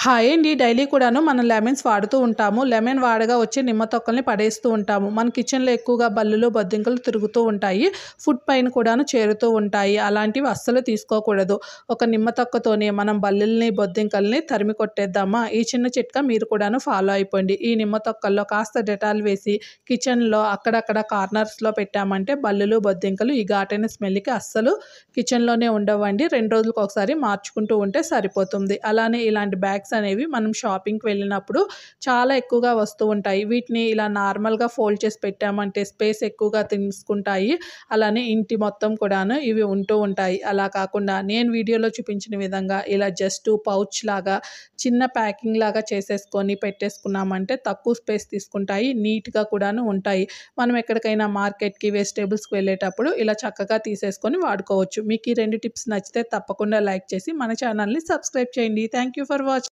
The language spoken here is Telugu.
హాయ్ అండి. డైలీ కూడాను మనం లెమన్స్ వాడుతూ ఉంటాము. లెమన్ వాడగా వచ్చే నిమ్మ తొక్కల్ని పడేస్తూ ఉంటాము. మన కిచెన్‌లో ఎక్కువగా బల్లులు, బొద్దింకలు తిరుగుతూ ఉంటాయి. ఫుడ్ పైన కూడాను చేరుతూ ఉంటాయి. అలాంటివి అస్సలు తీసుకోకూడదు. ఒక నిమ్మ తొక్కతోనే మనం బల్లుల్ని, బొద్దింకల్ని తరిమి కొట్టేద్దామా? ఈ చిన్న చిట్కా మీరు కూడాను ఫాలో అయిపోండి. ఈ నిమ్మ తొక్కల్లో కాస్త డెటాల్ వేసి కిచెన్‌లో అక్కడక్కడ కార్నర్స్‌లో పెట్టామంటే బల్లులు, బొద్దింకలు ఈ ఘాటైన స్మెల్‌కి అస్సలు కిచెన్‌లోనే ఉండవండి. 2 రోజులకొకసారి మార్చుకుంటూ ఉంటే సరిపోతుంది. అలానే ఇలాంటి బ్యాగ్స్ అనేవి మనం షాపింగ్‌కి వెళ్ళినప్పుడు చాలా ఎక్కువగా వస్తూ ఉంటాయి. వీటిని ఇలా నార్మల్‌గా ఫోల్డ్ చేసి పెట్టామంటే స్పేస్ ఎక్కువగా తీసుకుంటాయి. అలానే ఇంటి మొత్తం కూడాను ఇవి ఉంటూ ఉంటాయి. అలా కాకుండా నేను వీడియోలో చూపించిన విధంగా ఇలా జస్ట్ పౌచ్ లాగా చిన్న ప్యాకింగ్ లాగా చేసేసుకొని పెట్టేసుకున్నామంటే తక్కువ స్పేస్ తీసుకుంటాయి. నీట్‌గా కూడాను ఉంటాయి. మనం ఎక్కడికైనా మార్కెట్‌కి, వెజిటబుల్స్‌కి వెళ్ళేటప్పుడు ఇలా చక్కగా తీసేసుకొని వాడుకోవచ్చు. మీకు ఈ 2 టిప్స్ నచ్చితే తప్పకుండా లైక్ చేసి మన ఛానల్‌ని సబ్స్క్రైబ్ చేయండి. Thank you for watching.